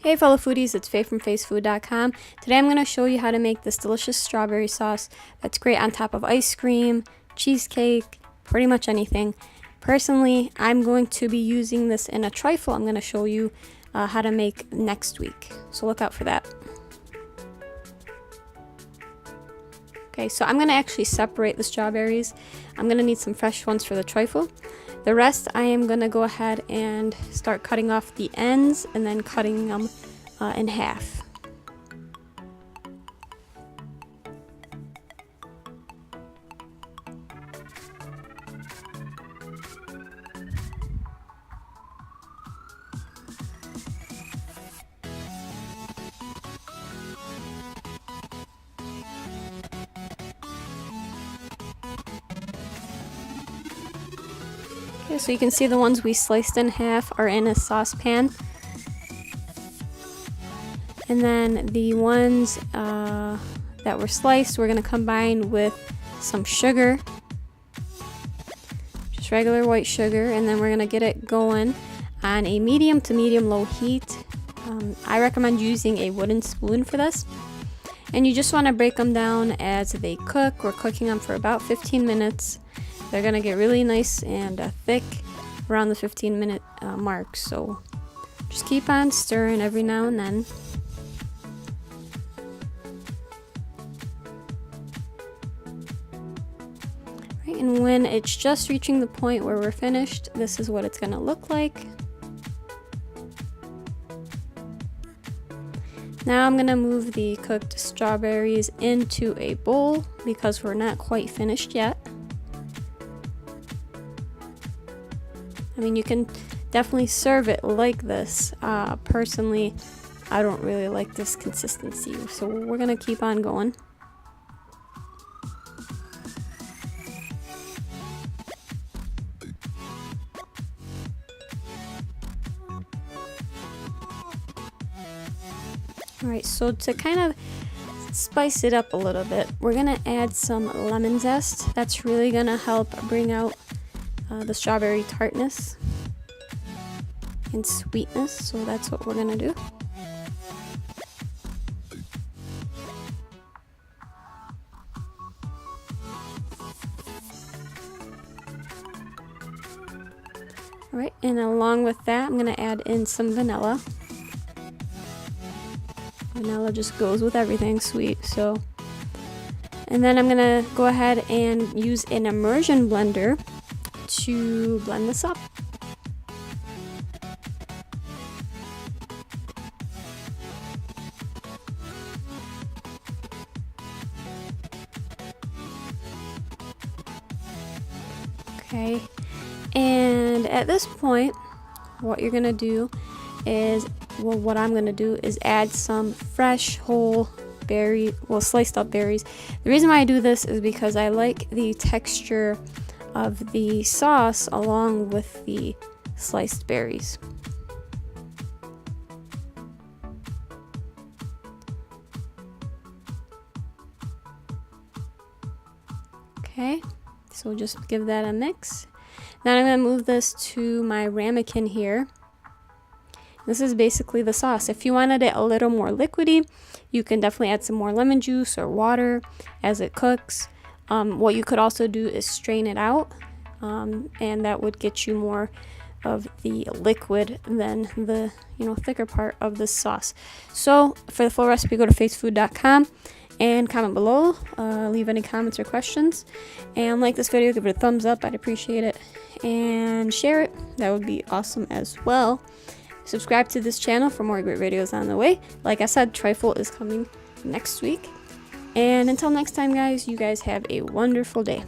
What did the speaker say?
Hey fellow foodies, it's Faye from facefood.com. Today I'm going to show you how to make this delicious strawberry sauce that's great on top of ice cream, cheesecake, pretty much anything. Personally, I'm going to be using this in a trifle I'm going to show you how to make next week. So look out for that. Okay, so I'm going to actually separate the strawberries. I'm going to need some fresh ones for the trifle. The rest I am going to go ahead and start cutting off the ends and then cutting them in half. Okay, so you can see the ones we sliced in half are in a saucepan. And then the ones that were sliced, we're going to combine with some sugar. Just regular white sugar. And then we're going to get it going on a medium to medium-low heat. I recommend using a wooden spoon for this. And you just want to break them down as they cook. We're cooking them for about 15 minutes. They're going to get really nice and thick around the 15-minute mark. So just keep on stirring every now and then. Right, and when it's just reaching the point where we're finished, this is what it's going to look like. Now I'm going to move the cooked strawberries into a bowl because we're not quite finished yet. I mean, you can definitely serve it like this. Personally, I don't really like this consistency, so we're gonna keep on going. Alright, so to kind of spice it up a little bit, we're gonna add some lemon zest. That's really gonna help bring out the strawberry tartness and sweetness, so that's what we're gonna do. Alright, and along with that, I'm gonna add in some vanilla. Vanilla just goes with everything sweet, so. And then I'm gonna go ahead and use an immersion blender to blend this up. Okay, and at this point, what you're gonna do is, well, what I'm gonna do is add some fresh whole berry, well, sliced up berries. The reason why I do this is because I like the texture of the sauce along with the sliced berries. Okay, so just give that a mix. Now I'm going to move this to my ramekin here. This is basically the sauce. If you wanted it a little more liquidy, you can definitely add some more lemon juice or water as it cooks. What you could also do is strain it out, and that would get you more of the liquid than the thicker part of the sauce. So for the full recipe, go to facefood.com and comment below. Leave any comments or questions, and like this video, give it a thumbs up. I'd appreciate it, and share it. That would be awesome as well. Subscribe to this channel for more great videos on the way. Like I said, trifle is coming next week. And until next time, guys, you guys have a wonderful day.